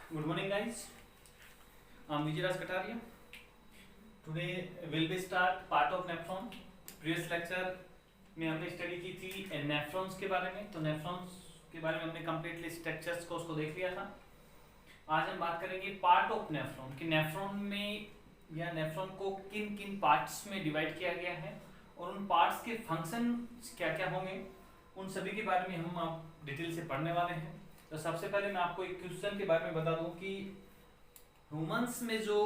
Good morning, guys. I'm Vijay Raj Kataria. Today will be start part of nephron. Previous lecture में हमने study की थी nephrons के बारे में, तो नेफ्रॉन्स के बारे में हमने कंप्लीटली स्ट्रक्चर्स को उसको देख लिया था। आज हम बात करेंगे पार्ट ऑफ नेफ्रॉन कि नेफ्रॉन में या नेफ्रॉन को किन किन पार्ट्स में डिवाइड किया गया है और उन पार्ट्स के फंक्शन क्या क्या होंगे, उन सभी के बारे में हम आप डिटेल से पढ़ने वाले हैं। तो सबसे पहले मैं आपको एक क्वेश्चन के बारे में बता दूं कि ह्यूमंस में जो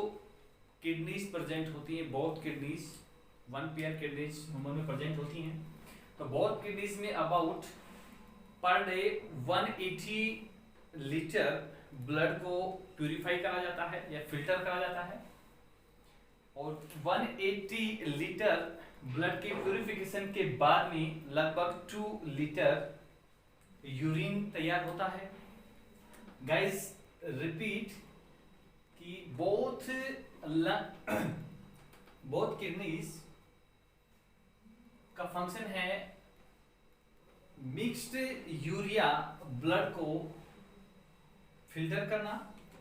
किडनीज प्रेजेंट होती हैं, both kidneys, one pair kidneys human में प्रेजेंट होती हैं, तो बोथ किडनीज में about per day 180 litre blood को प्यूरिफाई करा जाता है या फिल्टर करा जाता है, और 180 लीटर ब्लड के प्यूरिफिकेशन के बाद में लगभग 2 लीटर यूरिन तैयार होता है। गाइस रिपीट कि बोथ किडनीज का फंक्शन है मिक्स्ड यूरिया ब्लड को फिल्टर करना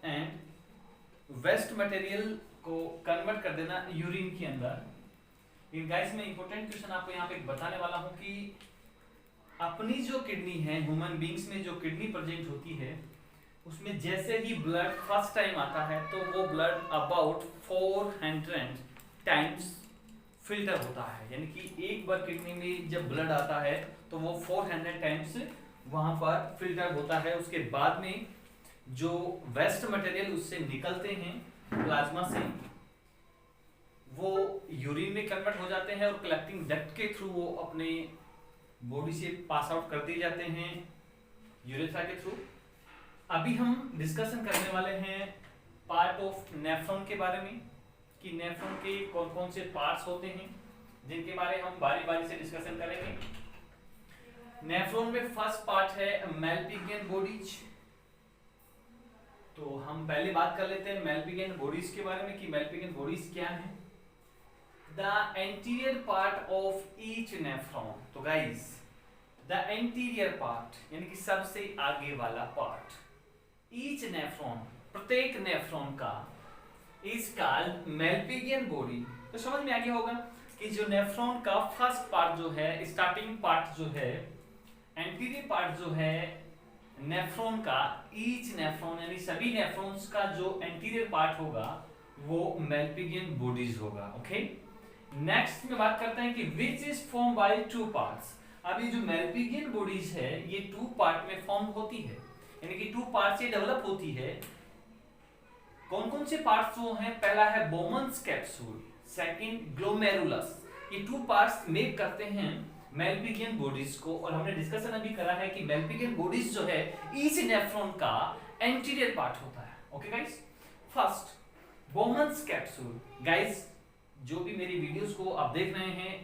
एंड वेस्ट मटेरियल को कन्वर्ट कर देना यूरिन के अंदर। इन गाइस में इंपॉर्टेंट क्वेश्चन आपको यहाँ पे बताने वाला हूँ कि अपनी जो किडनी है, ह्यूमन बींग्स में जो किडनी प्रेजेंट होती है, उसमें जैसे ही ब्लड फर्स्ट टाइम आता है तो वो ब्लड अबाउट 400 टाइम्स फिल्टर होता है, यानी कि एक बार किडनी में जब ब्लड आता है तो वो 400 टाइम्स वहां पर फिल्टर होता है। उसके बाद में जो वेस्ट मटेरियल उससे निकलते हैं प्लाज्मा से, वो यूरिन में कन्वर्ट हो जाते हैं और कलेक्टिंग डक्ट के थ्रू वो अपने बॉडी से पास आउट कर दिए जाते हैं यूरेथ्रा के थ्रू। अभी हम डिस्कशन करने वाले हैं पार्ट ऑफ नेफ्रॉन के बारे में कि नेफ्रॉन के कौन कौन से पार्ट्स होते हैं, जिनके बारे हम बारी बारी से डिस्कशन करेंगे। नेफ्रॉन में फर्स्ट पार्ट है मेल्पिगियन बॉडीज। तो हम पहले बात कर लेते हैं मेल्पिगियन बॉडीज के बारे में कि मेल्पिगियन बॉडीज क्या है। The anterior part of each nephron, तो guys the anterior part यानी कि सबसे आगे वाला पार्ट, each nephron प्रत्येक नेफ्रॉन का is called मेल्पिगियन बॉडी। तो समझ में आ गया होगा कि जो नेफ्रॉन का फर्स्ट पार्ट जो है, स्टार्टिंग पार्ट जो है, एंटीरियर पार्ट जो है नेफ्रॉन का, ईच नेफ्रॉन यानी सभी नेफ्रॉन्स का जो एंटीरियर पार्ट होगा वो मेल्पिगियन बॉडीज होगा। ओके, नेक्स्ट में बात करते हैं कि which is form by 2 parts. अब ये जो मेल्पिगियन बॉडीज है ये 2 पार्ट में फॉर्म होती है, यानी कि 2 पार्ट से डेवलप होती है। कौन कौन से पार्ट्स वो हैं? पहला है बोमन्स कैप्सूल, सेकंड ग्लोमेरुलस। ये 2 पार्ट्स मेक करते हैं मेल्पिगियन बॉडीज को, और हमने डिस्कशन अभी करा है कि मेल्पिगियन बॉडीज जो है ईच नेफ्रॉन का एंटीरियर पार्ट होता है। Okay guys, first Bowman's capsule. Guys जो भी मेरी वीडियोस को आप देख रहे हैं,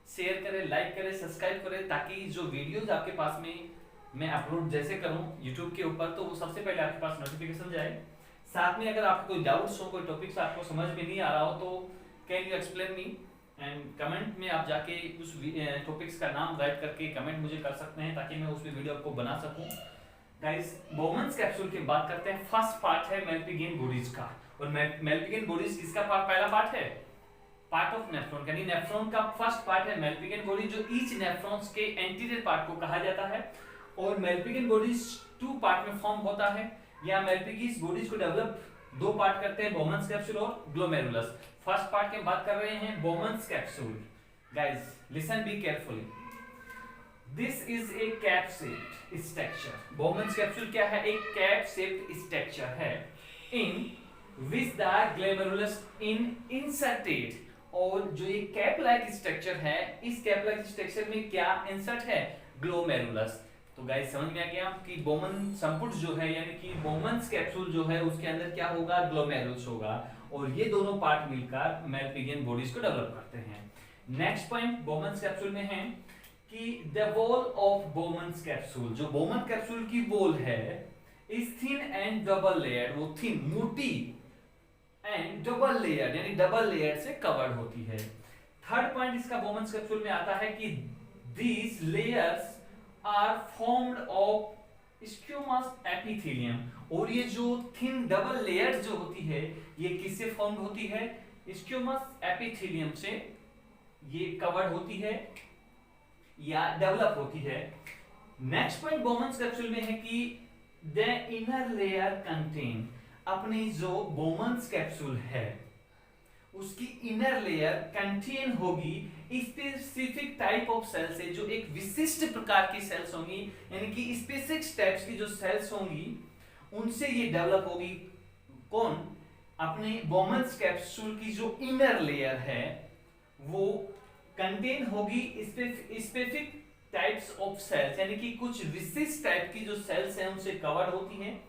शेयर करें, लाइक करें, सब्सक्राइब करें, ताकि जो वीडियोस आपके पास में मैं अपलोड जैसे करूं YouTube के ऊपर तो वो सबसे पहले आपके पास नोटिफिकेशन जाए। साथ में अगर आपको कोई डाउट्स हो, कोई टॉपिक्स आपको समझ में नहीं आ रहा हो, तो can you explain me, and comment में आप जाके उस टॉपिक्स का नाम राइट करके कमेंट मुझे कर सकते हैं, ताकि मैं उस वीडियो को बना सकूं। गाइस बोमन्स कैप्सूल की बात करते हैं। फर्स्ट पार्ट है मेल्पिगियन बॉडीज का, और मेल्पिगियन बॉडीज किसका पहला पार्ट है? पार्ट ऑफ नेफ्रॉन, यानी नेफ्रॉन का फर्स्ट पार्ट है मेल्पिगियन बॉडी, जो ईच नेफ्रॉन्स के एंटीरियर पार्ट को कहा जाता है। और मेल्पिगियन बॉडीज 2 पार्ट में फॉर्म होता है, या मेल्पिगियन बॉडीज को डेवलप 2 पार्ट करते हैं, बोमन्स कैप्सूल और ग्लोमेरुलस। फर्स्ट पार्ट की बात कर रहे हैं Bowman's capsule. Guys listen be carefully, this is A cap shaped structure. Bowman's capsule क्या है? एक कैप शेप्ड स्ट्रक्चर है in which the glomerulus in inserted. और जो ये कैप लाइक स्ट्रक्चर है, इस कैप लाइक स्ट्रक्चर में क्या इंसर्ट है? ग्लोमेरुलस। तो गाइस समझ में आ गया कि बोमन संपुट जो है, यानी कि बोमन्स कैप्सूल जो है, उसके अंदर क्या होगा? ग्लोमेरुलस होगा, और ये दोनों पार्ट मिलकर मेल्पिगियन बॉडीज को डेवलप करते हैं। नेक्स्ट पॉइंट बोमन्स कैप्सूल में है कि the wall of Bowman's capsule, जो बोमन कैप्सूल की वॉल है, is thin and double layer. वो थिन, मोटी एंड डबल लेयर, यानी डबल लेयर से कवर्ड होती है। थर्ड पॉइंट इसका बोमन्स कैप्सूल में आता है कि these layers are formed of स्क्यूमस epithelium. और ये जो थिन डबल लेयर जो होती है ये किससे फॉर्म होती है? स्क्यूमस एपिथेलियम से ये कवर्ड होती है या डेवलप होती है। नेक्स्ट पॉइंट बोमन्स कैप्सूल में है कि द इनर लेयर कंटेन, अपनी जो बोमन्स कैप्सूल है उसकी इनर लेयर कंटेन होगी स्पेसिफिक टाइप ऑफ सेल्स है, जो एक विशिष्ट प्रकार की सेल्स होंगी, यानी कि स्पेसिफिक टाइप्स की जो सेल्स होंगी उनसे ये डेवलप होगी। कौन? अपने बोमन्स कैप्सूल की जो इनर लेयर है वो कंटेन होगी स्पेसिफिक टाइप्स ऑफ सेल्स, यानी कि कुछ विशिष्ट टाइप की जो सेल्स हैं उनसे कवर्ड होती हैं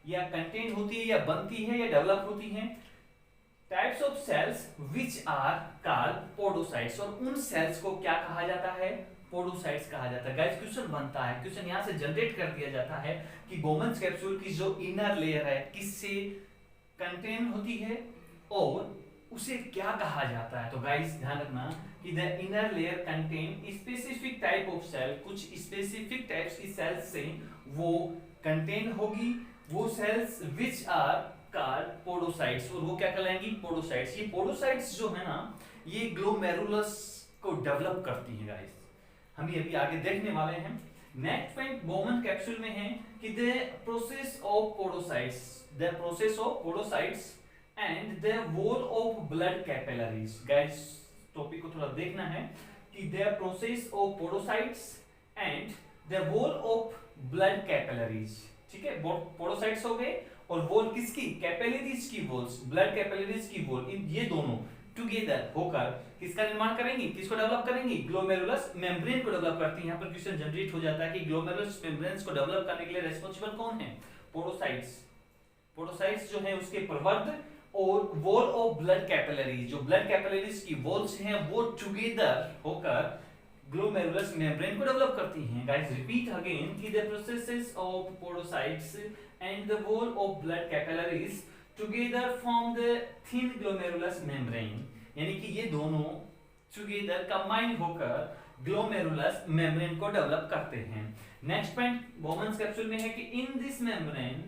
या कंटेन होती है या बनती है या डेवलप होती हैं। Types of cells which are called podocytes, और उन सेल्स को क्या कहा जाता है? पोडोसाइट्स कहा जाता है। गाइस क्वेश्चन बनता है, क्वेश्चन यहां से जनरेट कर दिया जाता है कि बोमन्स कैप्सूल की जो इनर लेयर है किससे कंटेन होती है और उसे क्या कहा जाता है। तो गाइस ध्यान रखना कि the inner layer contain specific type of cell, कुछ स्पेसिफिक टाइप्स की सेल्स से वो कंटेन होगी। वो cells which are called podocytes, और वो क्या कहलाएंगी? पोडोसाइट्स। ये पोडोसाइट्स जो है ना ये ग्लोमेरुलस को डेवलप करती है गाइस, हम ये अभी आगे देखने वाले हैं। नेक्स्ट पॉइंट बोमन कैप्सूल में है कि the process of podocytes, the process of podocytes and the wall of blood capillaries. Guys topic को थोड़ा देखना है कि the process of podocytes and the wall of blood capillaries. ठीक है, पोडोसाइट्स हो गए और वॉल किसकी? कैपिलरीज की वॉल्स, ब्लड कैपिलरीज की वॉल, इन ये दोनों टुगेदर होकर किसका निर्माण करेंगी? किसको डेवलप करेंगी? ग्लोमेरुलस मेम्ब्रेन को डेवलप करती है। यहाँ पर क्वेश्चन जनरेट हो जाता है कि ग्लोमेरुलस मेम्ब्रेन्स को डेवलप करने के लिए रिस्पांसिबल कौन है? पोडोसाइट्स। पोडोसाइट्स जो है उसके प्रवर्ध और वॉल ऑफ ब्लड कैपिलरीज, जो ब्लड कैपिलरीज की वॉल्स हैं वो टुगेदर होकर ग्लोमेरुलस मेम्ब्रेन को डेवलप करती हैं। गाइस रिपीट अगेन कि the processes of podocytes and the wall of blood capillaries together form the thin glomerulus membrane, यानी कि ये दोनों टुगेदर कंबाइन होकर ग्लोमेरुलस मेम्ब्रेन को डेवलप करते हैं। नेक्स्ट पॉइंट बोमन्स कैप्सूल में है कि इन दिस मेम्ब्रेन,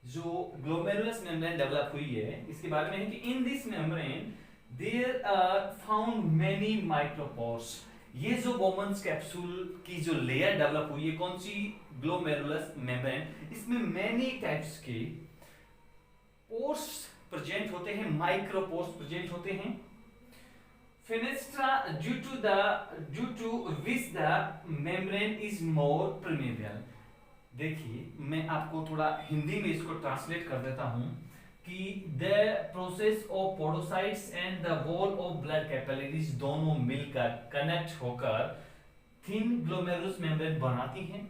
जो ग्लोमेरुलस मेम्ब्रेन डेवलप हुई है इसके बारे में है कि in this membrane there are found many micropores. ये जो बोमन्स कैप्सूल की जो लेयर डेवलप हुई है, कौन सी? ग्लोमेरुलस मेम्ब्रेन, इसमें मेनी टाइप्स के पोर्स प्रेजेंट होते हैं, माइक्रोपोर्स प्रेजेंट होते हैं। Fenestra due to which the membrane is more permeable. देखिए मैं आपको थोड़ा हिंदी में इसको ट्रांसलेट कर देता हूं कि the process of podocytes and the wall of blood capillaries दोनों मिलकर कनेक्ट होकर थिन ग्लोमेरुलस मेम्ब्रेन बनाती हैं।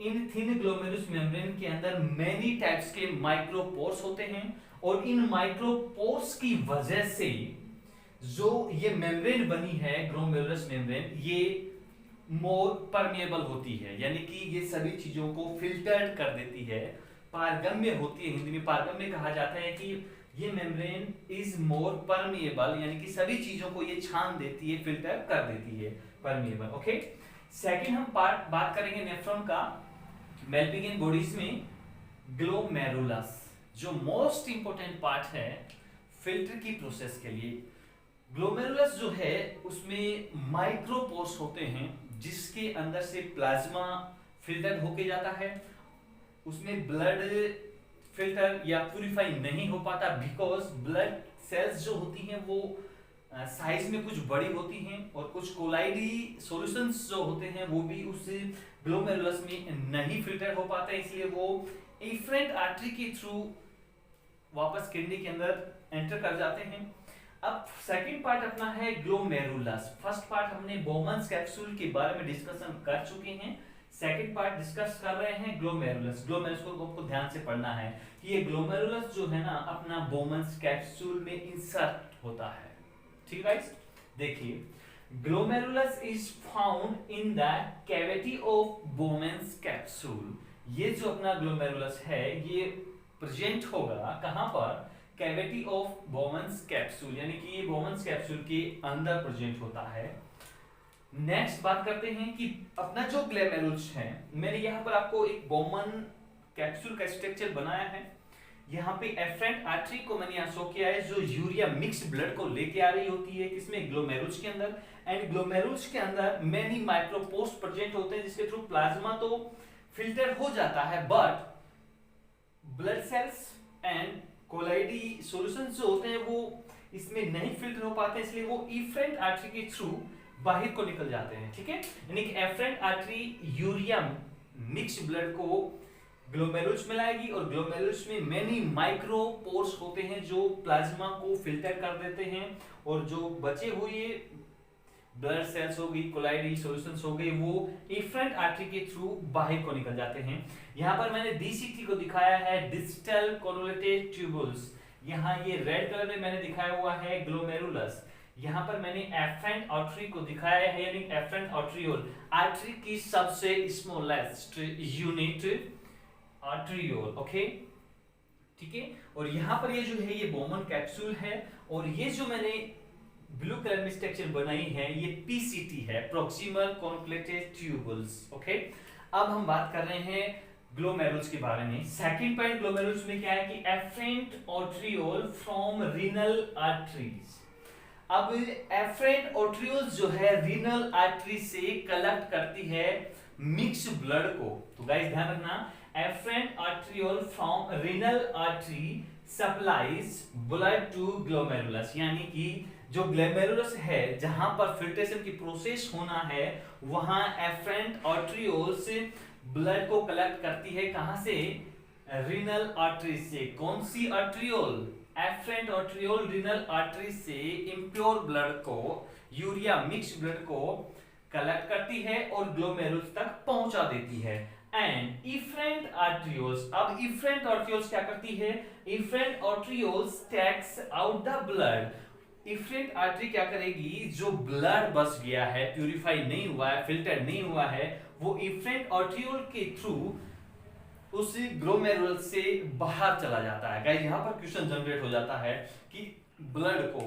इन थिन ग्लोमेरुलस मेम्ब्रेन के अंदर मेनी टाइप्स के माइक्रोपोर्स होते हैं और इन माइक्रोपोर्स की वजह से जो ये मेम्ब्रेन बनी है ग्लोमेरुलस मेम्ब्रेन, ये मोर परमेबल होती है, यानी कि ये सभी चीजों को फिल्टर्ड कर देती है, पारगम्य होती है। हिंदी में पारगम्य कहा जाता है कि ये मेम्ब्रेन इज मोर परमेबल, यानी कि सभी चीजों को ये छान देती है, फिल्टर कर देती है, परमेबल। ओके, सेकंड हम बात करेंगे नेफ्रॉन का। मेल्पिगियन बॉडीज में ग्लोमेरुलस जो मोस्ट इंपोर्टेंट पार्ट है फिल्टर की प्रोसेस के लिए। ग्लोमेरुलस जो है उसमें माइक्रोपोर्स होते हैं जिसके अंदर से प्लाज्मा फिल्टर होके जाता है, उसमें ब्लड फिल्टर या प्यूरिफाई नहीं हो पाता बिकॉज ब्लड सेल्स जो होती हैं वो साइज में कुछ बड़ी होती हैं और कुछ कोलाइडी सॉल्यूशंस जो होते हैं वो भी उस ग्लोमेरुलस में नहीं फिल्टर हो पाते, इसलिए वो एफरेंट आर्टरी के थ्रू वापस किडनी के अंदर एंटर कर जाते हैं। अब सेकंड पार्ट अपना है ग्लोमेरुलस। फर्स्ट पार्ट हमने बोमन्स कैप्सूल के बारे में डिस्कशन कर चुके हैं, सेकंड पार्ट डिस्कस कर रहे हैं ग्लोमेरुलस। ग्लोमेरुलस को आपको ध्यान से पढ़ना है कि ये ग्लोमेरुलस जो है ना अपना बोमन्स कैप्सूल में इंसर्ट होता है। ठीक है गाइस, देखिए glomerulus is found in the cavity of Bowman's capsule. ये जो अपना ग्लोमेरुलस है ये प्रेजेंट होगा कहां पर? कैविटी ऑफ बोमन्स कैप्सूल, यानी कि ये बोमन्स कैप्सूल के अंदर प्रेजेंट होता है। नेक्स्ट बात करते हैं कि अपना जो ग्लोमेरुल्स है, मैंने यहाँ पर आपको एक बॉमन कैप्सूल का स्ट्रक्चर बनाया है। यहाँ पे एफरेंट आर्टरी को मैंने यहाँ शो किया है, जो यूरिया मिक्स्ड ब्लड को लेके आ रही होती है किसमें, ग्लोमेरुल्स के अंदर। एंड ग्लोमेरुल्स के अंदर मेनी माइक्रोपोर्स प्रेजेंट होते हैं, जिसके थ्रू प्लाज्मा तो फिल्टर हो जाता है, but blood cells and colloidal solutions जो होते हैं वो इसमें नहीं फिल्टर हो पाते, इसलिए वो इफरेंट आर्टरी के थ्रू बाहर को निकल जाते हैं। ठीक है, यानी कि afferent artery urea mixed blood को ग्लोमेरुल्स में लाएगी, और ग्लोमेरुल्स में मेनी माइक्रोपोर्स होते हैं जो प्लाज्मा को फिल्टर कर देते हैं, और जो बचे हुए ब्लड सेल्स हो गई, कोलाइडी सॉल्यूशंस हो गई, वो इफरेंट आर्टरी के थ्रू बाहर को निकल जाते हैं। यहाँ पर मैंने डीसीटी को दिखाया है, डिस्टल कोनुलेटेड ट्यूबुल्स। यहाँ ये रेड कलर में मैंने दिखाया हुआ है ग्लोमेरुलस। यहाँ पर मैंने एफरेंट आर्टरी को दिखाया है, यानी एफरेंट आर्टरियोल, आर्टरी की सबसे स्मॉलेस्ट यूनिट आर्टरियोल। ओके, ठीक है। और यहाँ पर ये जो है ये बॉमन कैप्सूल है, और ये जो मैंने ब्लू कलर में स्ट्रक्चर बनाई है ये पीसीटी है, प्रॉक्सिमल कॉन्क्लेटेड ट्यूबुल्स। ओके, अब हम बात कर रहे हैं ग्लोमेरुल्स के बारे में। सेकंड पॉइंट ग्लोमेरुल्स में क्या है कि afferent arteriole from renal arteries. अब एफरेंट आर्टरियोल्स जो है रीनल आर्टरी से कलेक्ट करती है मिक्स ब्लड को। तो गाइस ध्यान रखना, afferent arteriole from renal artery supplies blood to glomerulus, यानी कि जो ग्लोमेरुलस है जहां पर फिल्ट्रेशन की प्रोसेस होना है, वहां एफरेंट आर्टरियोल से ब्लड को कलेक्ट करती है। कहां से, रीनल आर्टरी से। कौन सी arteriole, afferent arteriole renal artery से इम्प्योर ब्लड को, यूरिया मिक्स ब्लड को कलेक्ट करती है और ग्लोमेरुल्स तक पहुंचा देती है। एंड इफरेंट आर्टरियोल्स, अब इफरेंट आर्टरियोल्स क्या करती है, efferent arterioles takes out the blood. Efferent artery क्या करेगी, जो ब्लड बच गया है, प्यूरिफाई नहीं हुआ है, फिल्टर नहीं हुआ है, वो इफरेंट आर्टरियोल के थ्रू उस ग्लोमेरुल से बाहर चला जाता है। गाइस यहाँ पर क्वेश्चन जनरेट हो जाता है कि ब्लड को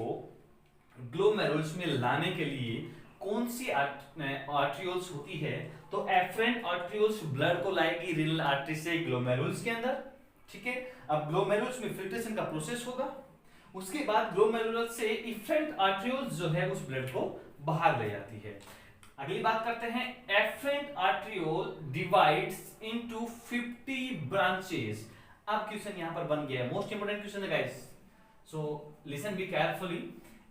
ग्लोमेरुल्स में लाने के लिए कौन सी आर्टरियोल्स होती है, तो एफरेंट आर्टरियोल्स ब्लड को लाएगी रीनल आर्टरी से ग्लोमेरुल्स के अंदर। ठीक है, अब ग्लोमेरुल्स में फिल्ट्रेशन का प्रोसेस होगा, उसके बाद ग्लोमेरुलस से इफरेंट आर्टरियोल्स जो है उस ब्लड को बाहर ले जाती है। अगली बात करते हैं, afferent arteriole divides into 50 branches. अब क्वेश्चन यहां पर बन गया है, मोस्ट इंपोर्टेंट क्वेश्चन है guys, so listen be carefully.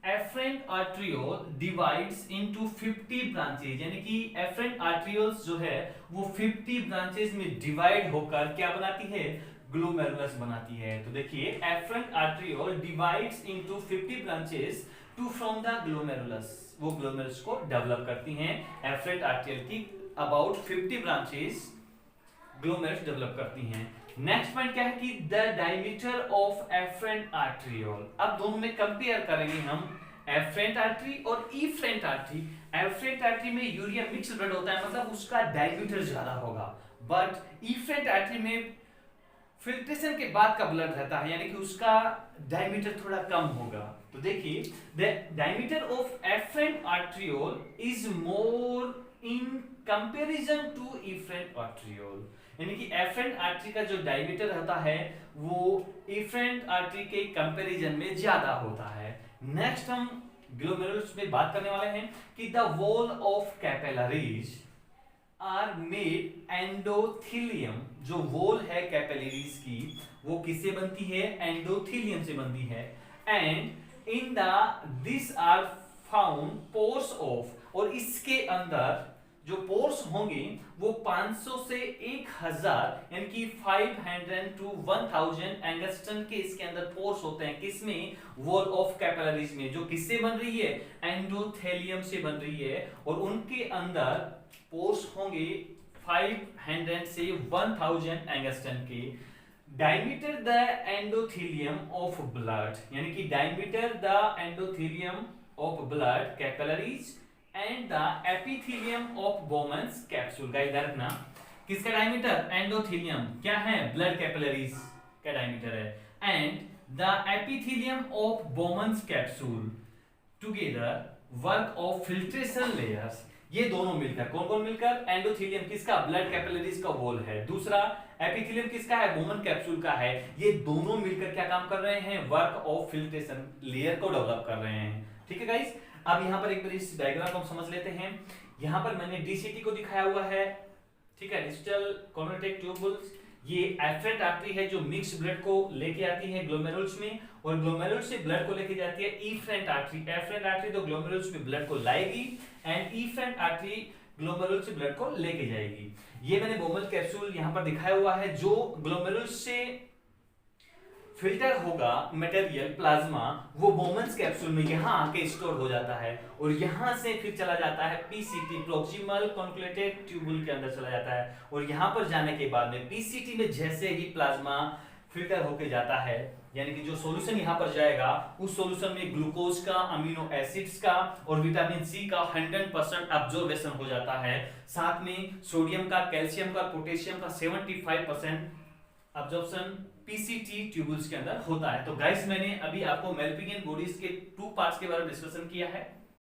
Afferent arteriole divides into 50 branches, यानी कि एफरेंट आर्टरियोल्स जो है वो 50 ब्रांचेस में डिवाइड होकर क्या बनाती है, ग्लोमेरुलस बनाती है। तो देखिए, afferent arteriole divides into 50 branches to from the glomerulus, वो ग्लोमेरुलस को डेवलप करती हैं। एफरेंट आर्टरियोल की अबाउट 50 ब्रांचेस ग्लोमेरुलस डेवलप करती हैं। नेक्स्ट पॉइंट क्या है कि the diameter of afferent arteriole. अब दोनों में कंपेयर करेंगे हम, एफरेंट आर्टरी और इफरेंट आर्टरी। एफरेंट आर्टरी में यूरिया मिक्स ब्लड होता है, मतलब उसका डायमीटर ज्यादा होगा, बट इफरेंट आर्टरी में फिल्ट्रेशन के बाद का ब्लड रहता है, यानी कि उसका डायमीटर थोड़ा कम होगा। तो देखिए, the diameter of afferent arteriole is more in comparison to efferent arteriole, यानी कि एफरेंट आर्टरी का जो डायमीटर होता है वो इफरेंट आर्टरी के कंपैरिजन में ज्यादा होता है। नेक्स्ट हम ग्लोमेरुलस में बात करने वाले हैं कि the wall of capillaries are made endothelium. जो वॉल है कैपिलरीज की वो किससे बनती है, एंडोथेलियम से बनती है। And in the this are found pores of, और इसके अंदर जो पोर्स होंगे वो 500 से 1000 यानी कि 500 to 1000 एंगस्ट्रम के इसके अंदर पोर्स होते हैं। किसमें, वॉल ऑफ कैपिलरीज में, जो किससे बन रही है, एंडोथेलियम से बन रही है, और उनके अंदर पोर्स होंगे 500 से 1000 एंगस्ट्रम के। Diameter the endothelium of blood, यानी कि diameter the endothelium of blood capillaries and the epithelium of Bowman's capsule. Guys ध्यान रखना, किसका डायमीटर, एंडोथेलियम क्या है, ब्लड कैपिलरीज का डायमीटर है, and the epithelium of Bowman's capsule together work of filtration layers. ये दोनों मिलकर, कौन कौन मिलकर, एंडोथेलियम किसका, ब्लड कैपिलरीज का वॉल है, दूसरा एपिथेलियम किसका है, बोमन कैप्सूल का है, ये दोनों मिलकर क्या काम कर रहे हैं, वर्क ऑफ फिल्ट्रेशन लेयर को डेवलप कर रहे हैं। ठीक है गाइस, अब यहां पर एक बार इस डायग्राम को हम समझ लेते हैं। यहां पर मैंने डीसीटी को दिखाया हुआ है, ठीक है, डिजिटल कॉर्नेटिक ट्यूबुल्स, ये एफरेंट आर्टरी है जो मिक्स ब्लड को लेके आती है ग्लोमेरुल्स में, और ग्लोमेरुल्स से ब्लड को लेके जाती है इफरेंट आर्टरी। एफरेंट आर्टरी तो ग्लोमेरुल्स में ब्लड को लाएगी एंड इफरेंट आर्टरी ग्लोमेरुल्स से ब्लड को लेके जाएगी। ये मैंने बोमन कैप्सूल यहां पर दिखाया हुआ है, जो ग्लोमेरुल्स से फिल्टर होगा मटेरियल प्लाज्मा, वो बोमन्स कैप्सूल में यहां आके स्टोर हो जाता है और यहां से फिर चला जाता है पीसीटी प्रॉक्सिमल कॉन्क्युलेटेड ट्यूबुल के अंदर चला जाता है, और यहां पर जाने के बाद में पीसीटी में जैसे ही प्लाज्मा फिल्टर होके जाता है, यानी कि जो सॉल्यूशन यहां पर जाएगा उस सॉल्यूशन में ग्लूकोज का, अमीनो एसिड्स का और विटामिन सी का 100% अब्जॉर्प्शन हो जाता है, साथ में सोडियम का, कैल्शियम का, पोटेशियम का 75% अब्जॉर्प्शन पीसीटी ट्यूबुल्स के अंदर होता है। तो गाइस मैंने अभी आपको मेल्पिगियन बॉडीज के 2 पार्ट्स के बारे में डिस्कशन किया है।